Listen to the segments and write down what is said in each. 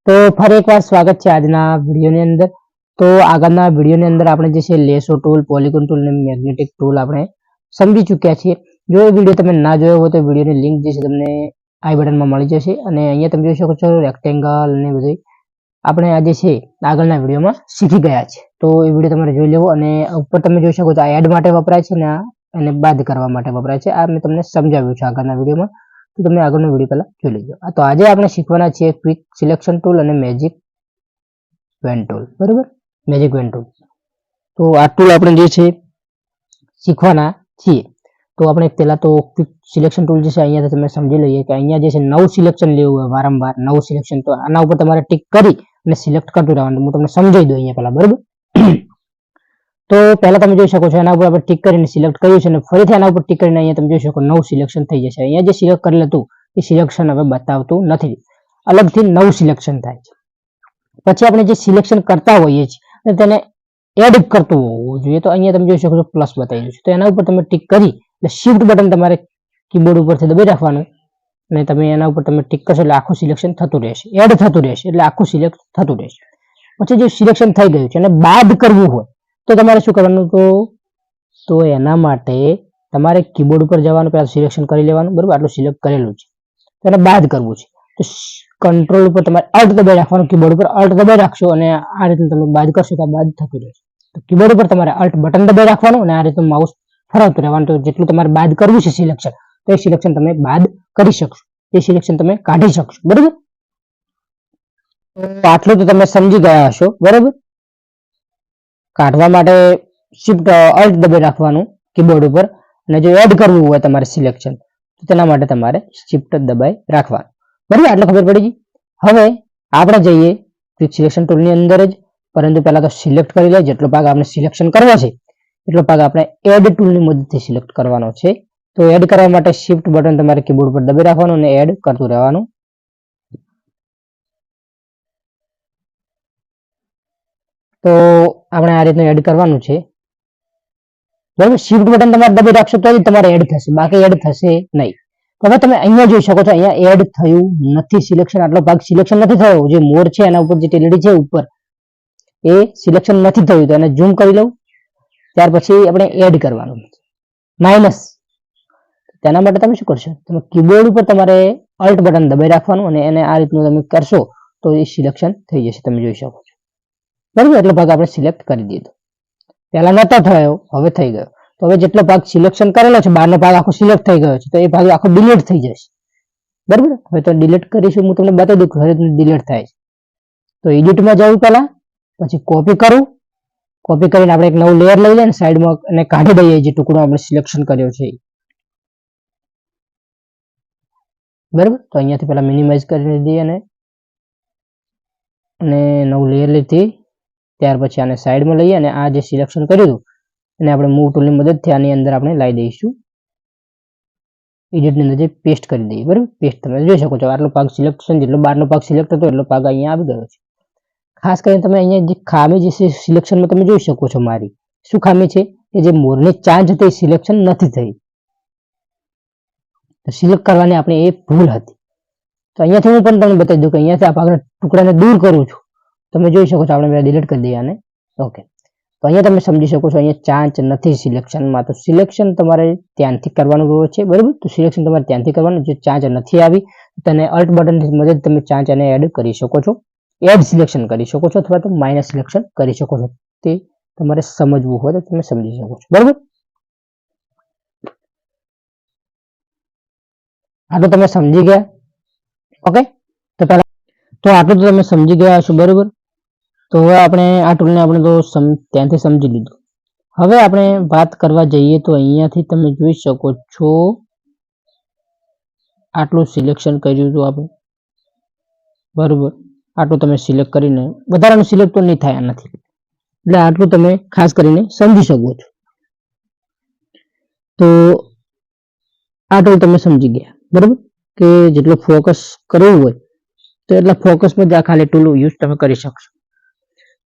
તો ફરી એકવાર સ્વાગત છે આજના વિડીયોની અંદર। તો આગળના વિડીયોની અંદર આપણે જે છે લેસો ટૂલ, પોલિગોન ટૂલ અને મેગ્નેટિક ટૂલ આપણે સમજી ચૂક્યા છીએ। જો એ વિડીયો તમે ના જોયો હોય તો વિડીયોની લિંક જે છે તમને આઈ બટનમાં મળી જશે અને અહીંયા તમે જોઈ શકો છો રેક્ટેંગલ અને બધું આપણે આજે છે આગળના વિડીયોમાં શીખી ગયા છે। તો એ વિડીયો તમારે જોઈ લેવો અને ઉપર તમે જોઈ શકો છો આ એડ માટે વપરાય છે ને એને બાદ કરવા માટે વપરાય છે। આ મેં તમને સમજાવ્યું છે આગળના વિડીયોમાં, તો તમે આગળનો વિડીયો પહેલા જોઈ લેજો। તો આજે આપણે શીખવાના છીએ ક્વિક સિલેક્શન ટૂલ અને મેજિક વેન ટૂલ, બરાબર, મેજિક વેન ટૂલ। તો આ ટૂલ આપણે જે છે શીખવાના છીએ। તો આપણે પહેલા તો ક્વિક સિલેક્શન ટૂલ જે છે અહીંયા તમે સમજી લઈએ કે અહીંયા જે છે નવું સિલેક્શન લેવું હોય વારંવાર નવું સિલેક્શન, તો આના ઉપર તમારે ટિક કરી અને સિલેક્ટ કરતું રહેવાનું। હું તમને સમજાવી દઉં અહીંયા પહેલા, બરાબર। તો પહેલા તમે જોઈ શકો છો એના ઉપર આપણે ટિક કરીને સિલેક્ટ કર્યું છે અને ફરીથી આના ઉપર ટિક કરીને અહીંયા તમે જોઈ શકો નવું સિલેક્શન થઈ જશે। અહીંયા જે સિલેક્ટ કરેલું હતું એ સિલેક્શન હવે બતાવતું નથી, અલગથી નવું સિલેક્શન થાય છે। પછી આપણે જે સિલેક્શન કરતા હોઈએ છીએ અને તેને એડ કરતું હોવું જોઈએ, તો અહીંયા તમે જોઈ શકો છો પ્લસ બતાવી છે, તો એના ઉપર તમે ટિક કરી એટલે શિફ્ટ બટન તમારે કીબોર્ડ ઉપરથી દબાવી રાખવાનું અને તમે એના ઉપર તમે ટિક કરશો એટલે આખું સિલેક્શન થતું રહેશે, એડ થતું રહેશે, એટલે આખું સિલેક્ટ થતું રહેશે। પછી જે સિલેક્શન થઈ ગયું છે અને બાદ કરવું હોય તો તમારે શું કરવાનું, તો એના માટે તમારે કીબોર્ડ ઉપર જવાનું, પહેલા સિલેક્શન કરી લેવાનું, બરાબર, આટલું સિલેક્ટ કરેલું છે તો એને બાદ કરવું છે તો કંટ્રોલ ઉપર તમારે અલ્ટ દબાઈ રાખવાનું, કીબોર્ડ ઉપર અલ્ટ દબાઈ રાખશો અને આ રીતે તમે બાદ કરશો તો બાદ થતું રહેશે। તો કીબોર્ડ ઉપર તમારે અલ્ટ બટન દબાઈ રાખવાનું અને આ રીતે માઉસ ફરાવતું રહેવાનું, તો જેટલું તમારે બાદ કરવું છે સિલેક્શન તો એ સિલેક્શન તમે બાદ કરી શકશો, એ સિલેક્શન તમે કાઢી શકશો, બરાબર। તો આટલું તો તમે સમજી ગયા હશો, બરાબર। કાઢવા માટે શિફ્ટ અલ્ટ દબાઈ રાખવાનું કીબોર્ડ ઉપર અને જો એડ કરવું હોય તમારે સિલેક્શન તો તેના માટે તમારે શિફ્ટ દબાઈ રાખવાનું, બરાબર, આટલું ખબર પડી ગઈ। હવે આપણે જઈએ ક્વિક સિલેક્શન ટૂલની અંદર જ, પરંતુ પહેલા તો સિલેક્ટ કરી લે, જેટલો ભાગ આપણે સિલેક્શન કરવો છે એટલો ભાગ આપણે એડ ટૂલની મદદથી સિલેક્ટ કરવાનો છે। તો એડ કરવા માટે શિફ્ટ બટન તમારે કીબોર્ડ પર દબાઈ રાખવાનું અને એડ કરતું રહેવાનું। તો આપણે આ રીતનું એડ કરવાનું છે, બરાબર। શિફ્ટ બટન તમારે દબાઈ રાખશો તો જ તમારે એડ થશે, બાકી એડ થશે નહીં। હવે તમે અહીંયા જોઈ શકો છો અહીંયા એડ થયું નથી સિલેક્શન, આટલો ભાગ સિલેક્શન નથી થયો, જે મોર છે એના ઉપર જે ટેલડી છે ઉપર એ સિલેક્શન નથી થયું, તો એને ઝૂમ કરી લઉં, ત્યાર પછી આપણે એડ કરવાનું માઇનસ। તેના માટે તમે શું કરશો, તમે કીબોર્ડ ઉપર તમારે અલ્ટ બટન દબાઈ રાખવાનું અને એને આ રીતનું તમે કરશો તો એ સિલેક્શન થઈ જશે, તમે જોઈ શકો છો, બરાબર। એટલો ભાગ આપણે સિલેક્ટ કરી દીધો, પહેલા નતો થયો હવે થઈ ગયો। તો હવે જેટલો ભાગ સિલેક્શન કરેલો છે બહારનો ભાગ આખો સિલેક્ટ થઈ ગયો છે તો એ ભાગ આખો ડિલીટ થઈ જશે, બરાબર। હવે તો ડિલીટ કરીશું, હું તમને બતાવી દઉં કે ડિલીટ થાય છે। તો એડિટમાં જવું પહેલા, પછી કોપી કરું, કોપી કરીને આપણે એક નવું લેયર લઈ લઈએ સાઈડમાં અને કાઢી દઈએ જે ટુકડો આપણે સિલેક્શન કર્યો છે, બરાબર। તો અહીંયાથી પહેલા મિનિમાઇઝ કરી દઈએ અને નવું લેયર લીધી, ત્યાર પછી આને સાઈડમાં લઈએ અને આ જે સિલેક્શન કર્યું અને આપણે મૂવ ટૂલની મદદથી આની અંદર આપણે લાવી દઈશું, એડિટની અંદર જે પેસ્ટ કરી દઈએ, બરાબર। પેસ્ટ તમે જોઈ શકો છો આટલો ભાગ સિલેક્શન જેટલો બહારનો ભાગ સિલેક્ટ હતો એટલો ભાગ અહીંયા આવી ગયો છે। ખાસ કરીને તમે અહીંયા જે ખામી જે છે સિલેક્શનમાં તમે જોઈ શકો છો, મારી શું ખામી છે કે જે મોરની ચાંચ હતી સિલેક્શન નથી થઈ, તો સિલેક્ટ કરવાની આપણે એ ભૂલ હતી। તો અહીંયાથી હું પણ તમને બતાવી દઉં કે અહીંયાથી આ ભાગના ટુકડાને દૂર કરું છું, તમે જોઈ શકો છો, આપણે ડિલીટ કરી દઈએ આને, ઓકે। તો અહીંયા તમે સમજી શકો છો અહીંયા ચાંચ નથી સિલેક્શનમાં, તો સિલેક્શન તમારે ત્યાંથી કરવાનું છે, બરાબર। તો સિલેક્શન તમારે ત્યાંથી કરવાનું, જે ચાંચ નથી આવી તેને અલ્ટ બટનની મદદ તમે ચાંચ અને એડ કરી શકો છો, એડ સિલેક્શન કરી શકો છો અથવા તો માઇનસ સિલેક્શન કરી શકો છો, તે તમારે સમજવું હોય તો તમે સમજી શકો છો, બરાબર। આટલું તમે સમજી ગયા, ઓકે। તો પહેલા તો આટલું તો તમે સમજી ગયા છો, બરાબર। તો હવે આપણે આ ટૂલને આપણે તો ત્યાંથી સમજી લીધું। હવે આપણે વાત કરવા જઈએ તો અહીંયાથી તમે જોઈ શકો છો આટલું સિલેક્શન કર્યું હતું આપણે, બરાબર। આટલું તમે સિલેક્ટ કરીને વધારાનું સિલેક્ટ તો નહીં થાય નથી, એટલે આટલું તમે ખાસ કરીને સમજી શકો છો। તો આ ટૂલ તમે સમજી ગયા, બરાબર, કે જેટલું ફોકસ કરવું હોય તો એટલા ફોકસમાં જ આ ખાલી ટૂલ યુઝ તમે કરી શકશો।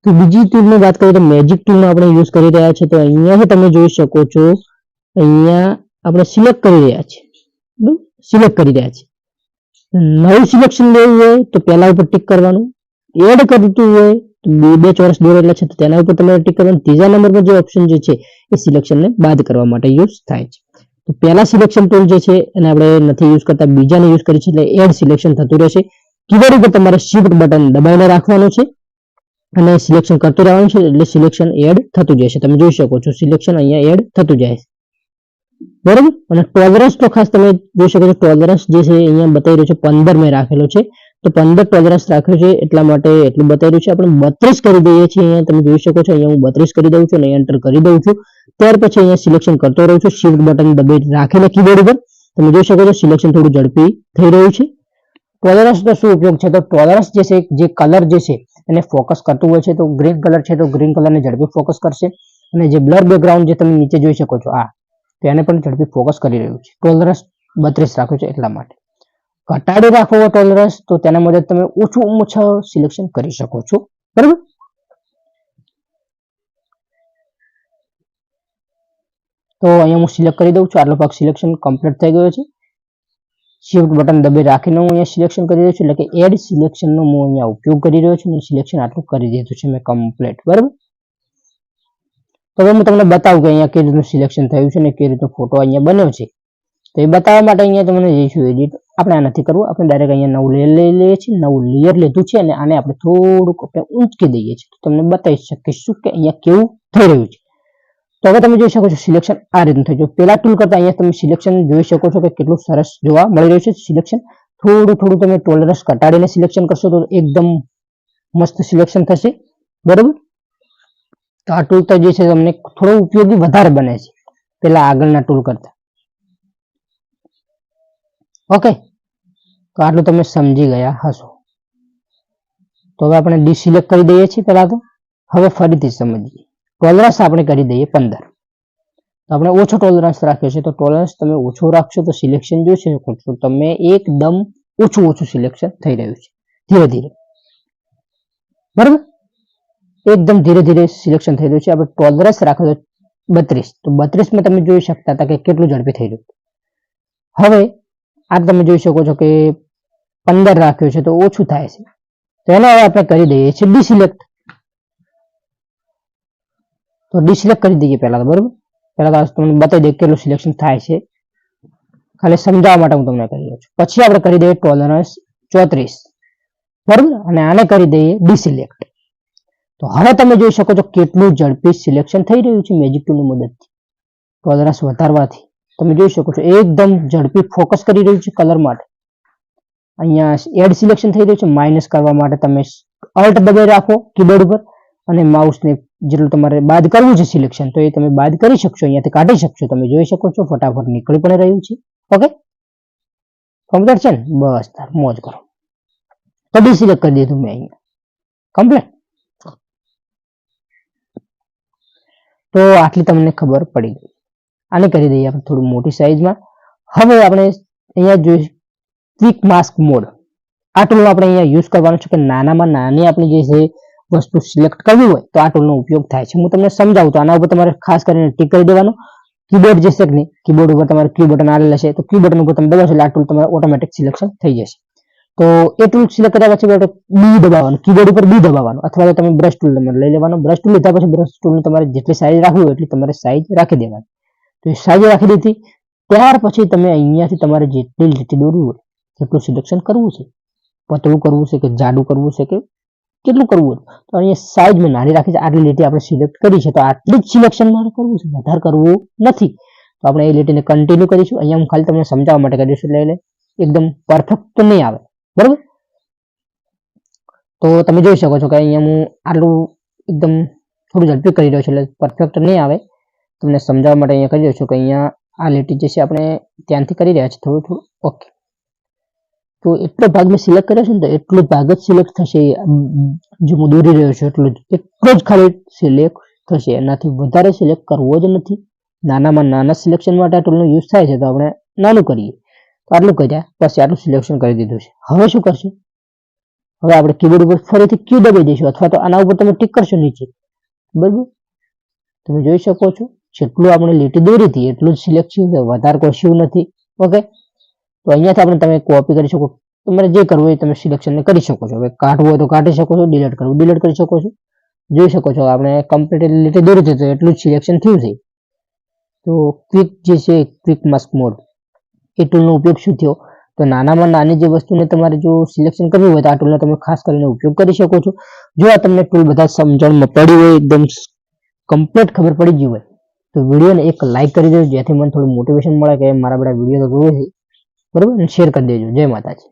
તો બીજી ટૂલની વાત કરીએ તો મેજિક ટૂલનો આપણે યુઝ કરી રહ્યા છીએ। તો અહીંયાથી તમે જોઈ શકો છો અહીંયા આપણે સિલેક્ટ કરી રહ્યા છીએ, સિલેક્ટ કરી રહ્યા છીએ। નવું સિલેક્શન લેવું હોય તો પહેલા ઉપર ટિક કરવાનું, એડ કરતું હોય તો બે ચોરસ દોરેલા છે તો તેના ઉપર તમારે ટીક કરવાનું. ત્રીજા નંબરમાં જે ઓપ્શન જે છે એ સિલેક્શનને બાદ કરવા માટે યુઝ થાય છે. તો પહેલા સિલેક્શન ટૂલ જે છે એને આપણે નથી યુઝ કરતા, બીજાને યુઝ કરી છે એટલે એડ સિલેક્શન થતું રહેશે. કીબોર્ડ ઉપર તમારે શિફ્ટ બટન દબાઈને રાખવાનું છે અને સિલેક્શન કરતું રહેવાનું છે એટલે સિલેક્શન એડ થતું જશે. તમે જોઈ શકો છો સિલેક્શન અહીંયા એડ થતું જાય છે, બરાબર. અને ટોલરન્સ તો ખાસ તમે જોઈ શકો છો, ટોલરન્સ જે છે અહીંયા બતાવી રહ્યું છે 15 મેં રાખેલો છે, તો 15 ટોલરન્સ રાખ્યો છે એટલા માટે એટલું બતાવી રહ્યું છે. આપણે 32 કરી દઈએ છીએ. અહીંયા તમે જોઈ શકો છો, અહીંયા હું 32 કરી દઉં છું અને એન્ટર કરી દઉં છું. ત્યાર પછી અહીંયા સિલેક્શન કરતો રહું છું, શિફ્ટ બટન દબાઈ રાખેલા કીબોર્ડ ઉપર. તમે જોઈ શકો છો સિલેક્શન થોડું ઝડપી થઈ રહ્યું છે. ટોલરન્સ નો શું ઉપયોગ છે? તો ટોલરન્સ જે છે, જે કલર જે છે એને ફોકસ કરતું હોય છે, તો ગ્રીન કલર છે તો ગ્રીન કલરને ઝડપી ફોકસ કરશે. અને જે બ્લર બેકગ્રાઉન્ડ જે તમે નીચે જોઈ શકો છો આ, તો એને પણ ઝડપી ફોકસ કરી રહ્યું છે. ટોલરન્સ 32 રાખ્યો છે એટલા માટે. ઘટાડી રાખો ટોલરન્સ તો તેના મુજબ તમે ઓછું સિલેક્શન કરી શકો છો, બરાબર. તો અહીંયા હું સિલેક્ટ કરી દઉં છું. આટલો ભાગ સિલેક્શન કમ્પ્લીટ થઈ ગયો છે. શિફ્ટ બટન દબાઈ રાખીને હું અહીંયા સિલેક્શન કરી રહ્યો છું, એટલે કે એડ સિલેક્શનનો હું અહીંયા ઉપયોગ કરી રહ્યો છું અને સિલેક્શન આટલું કરી દીધું છે મેં કમ્પ્લીટ, બરાબર. તો હવે હું તમને બતાવું કે અહીંયા કેવી રીતનું સિલેક્શન થયું છે અને કેવી રીતનો ફોટો અહીંયા બન્યો છે. તો એ બતાવવા માટે અહીંયા તમને જઈશું એડિટ. આપણે આ નથી કરવું, આપણે ડાયરેક્ટ અહીંયા નવું લેયર લઈ લઈએ છીએ. નવું લેયર લીધું છે અને આને આપણે થોડુંક આપણે ઊંચકી દઈએ છીએ, તો તમને બતાવી શકીશું કે અહીંયા કેવું થઈ રહ્યું છે. તો હવે તમે જોઈ શકો છો સિલેક્શન આ રીતનું થઈ ગયું. પેલા ટૂલ કરતા અહીંયા તમે સિલેક્શન જોઈ શકો છો કે કેટલું સરસ જોવા મળી રહ્યું છે. સિલેક્શન થોડું તમે ટોલરન્સ ઘટાડીને સિલેક્શન કરશો તો એકદમ મસ્ત સિલેક્શન થશે, બરાબર. તો આ ટૂલ તો જે છે તમને થોડો ઉપયોગી વધારે બને છે પેલા આગળના ટૂલ કરતા. ઓકે, તો આટલું તમે સમજી ગયા હશો. તો હવે આપણે ડિસિલેક્ટ કરી દઈએ છીએ પેલા તો. હવે ફરીથી સમજીએ. ટોલરન્સ આપણે કરી દઈએ 15. તો આપણે ઓછો ટોલરન્સ રાખ્યો છે, તો ટોલરન્સ તમે ઓછો રાખશો તો સિલેક્શન જોઈ શકો છો તમે એકદમ ઓછું સિલેક્શન થઈ રહ્યું છે, ધીરે ધીરે, બરાબર. એકદમ ધીરે ધીરે સિલેક્શન થઈ રહ્યું છે. આપણે ટોલરન્સ રાખ્યો 32, તો 32 માં તમે જોઈ શકતા હતા કે કેટલું ઝડપી થઈ રહ્યું. હવે આ તમે જોઈ શકો છો કે 15 રાખ્યો છે તો ઓછું થાય છે, તો એને હવે આપણે કરી દઈએ છીએ ડિસિલેક્ટ. તો ડિસિલેક્ટ કરી દઈએ પહેલા તો, બરાબર. પહેલા તો તમને બતાવી દઈએ કેટલું સિલેક્શન થાય છે, ખાલી સમજાવવા માટે હું તમને કરી રહ્યો છું. પછી આપણે કરી દઈએ ટોલરન્સ 34, બરાબર, અને આને કરી દઈએ ડિસિલેક્ટ. તો હવે તમે જોઈ શકો છો કેટલું ઝડપી સિલેક્શન થઈ રહ્યું છે મેજિક ટૂલની મદદથી. ટોલરન્સ વધારવાથી તમે જોઈ શકો છો એકદમ ઝડપી ફોકસ કરી રહ્યું છે કલર માટે. અહીંયા એડ સિલેક્શન થઈ રહ્યું છે. માઇનસ કરવા માટે તમે ઓલ્ટ દબાઈ રાખો કીબોર્ડ ઉપર અને માઉસને જેટલું તમારે બાદ કરવું છે સિલેક્શન, તો એ તમે બાદ કરી શકશો, અહીંયાથી કાઢી શકશો. તમે જોઈ શકો છો ફટાફટ નીકળી પણ રહ્યું છે. ઓકે, કમ્પ્લીટ છે ને? બસ તાર મોજ કરો. તો ડિસિલેક્ટ કરી દીધું મેં અહીંયા કમ્પ્લીટ. તો આટલી તમને ખબર પડી ગઈ. આને કરી દઈએ આપણે થોડું મોટી સાઈઝમાં. હવે આપણે અહીંયા જોઈએ ક્વિક માસ્ક મોડ. આ ટૂલ આપણે અહીંયા યુઝ કરવાનું છે કે નાનામાં નાની આપણે જે છે વસ્તુ સિલેક્ટ કરવી હોય તો આ ટૂલનો ઉપયોગ થાય છે. હું તમને સમજાવું તો આના ઉપર તમારે ખાસ કરીને ટિક કરી દેવાનું. કીબોર્ડ જે છે કે નહીં, કીબોર્ડ ઉપર તમારે ક્યુ બટન આવેલા છે, તો ક્યુ બટન ઉપર તમે દબાવશો એટલે આ ટૂલ તમારે ઓટોમેટિક સિલેક્શન થઈ જશે. તો એ ટૂલ સિલેક્ટ કર્યા પછી બી દબાવવાનું, કીબોર્ડ ઉપર બી દબાવવાનું, અથવા તો તમે બ્રશ ટૂલ તમારે લઈ લેવાનું. બ્રશ ટૂલ લીધા પછી બ્રશ ટૂલની તમારે જેટલી સાઈઝ રાખવી હોય એટલી તમારે સાઈઝ રાખી દેવાની. તો એ સાઈઝ રાખી દીધી. ત્યાર પછી તમે અહીંયાથી તમારે જેટલી લીટી દોરવી હોય કેટલું સિલેક્શન કરવું છે, પતળું કરવું છે કે જાડું કરવું છે કે કેટલું કરવું હોય, તો અહીંયા સાઈઝ મેં નાની રાખી છે. આટલી લીટી આપણે સિલેક્ટ કરી છે તો આટલી જ સિલેક્શન મારે કરવું છે, વધારે કરવું નથી. તો આપણે એ લીટીને કન્ટિન્યુ કરીશું. અહીંયા હું ખાલી તમને સમજાવવા માટે કરીશું, એટલે એકદમ પરફેક્ટ તો નહીં આવે, બરાબર. તો તમે જોઈ શકો છો કે અહીંયા હું આટલું એકદમ થોડું ઝડપી કરી રહ્યો છું, એટલે પરફેક્ટ નહીં આવે. તમને સમજાવવા માટે અહીંયા કરી રહ્યો છું કે અહીંયા આ લીટી જે છે આપણે ત્યાંથી કરી રહ્યા છીએ થોડું. ઓકે, તો એટલો ભાગ મેં સિલેક્ટ કર્યો છે ને, તો એટલો ભાગ જ સિલેક્ટ થશે જે હું દોરી રહ્યો છું, એટલો જ ખાલી સિલેક્ટ થશે. એનાથી વધારે સિલેક્ટ કરવો જ નથી. નાનામાં નાના સિલેક્શન માટે આ ટૂલનો યુઝ થાય છે, તો આપણે નાનું કરીએ. તો આટલું કર્યા પછી આટલું સિલેક્શન કરી દીધું છે. હવે શું કરશું? હવે આપણે કીબોર્ડ ઉપર ફરીથી ક્યુ દબાઈ દઈશું, અથવા તો આના ઉપર તમે ટિક કરશો નીચે, બરાબર. તમે જોઈ શકો છો જેટલું આપણે લીટી દોરી હતી એટલું જ સિલેક્ટ થયું છે, વધારે કોઈ શું નથી. ઓકે, તો અહીંયાથી આપણે તમે કોપી કરી શકો તમારે જે કરવું હોય તમે સિલેક્શન કરી શકો છો. હવે કાઢવું હોય તો કાઢી શકો છો, ડિલીટ કરવું ડિલીટ કરી શકો છો. જોઈ શકો છો આપણે કમ્પ્લીટ રીતે દોરી દીધું, એટલું જ સિલેક્શન થયું છે. તો ક્વિક જે છે ક્વિક માસ્ક મોડ એ ટૂલનો ઉપયોગ શું થયો, તો નાનામાં નાની જે વસ્તુને તમારે જો સિલેક્શન કરવું હોય તો આ ટૂલનો તમે ખાસ કરીને ઉપયોગ કરી શકો છો. જો આ તમને ટૂલ બધા સમજણમાં પડી હોય, એકદમ કમ્પ્લીટ ખબર પડી ગઈ હોય તો વિડીયોને એક લાઈક કરી દેજો, જેથી મને થોડું મોટિવેશન મળે કે મારા બધા વિડીયો તો જોવે છે, બરોબર, અને શેર કરી દેજો. જય માતાજી.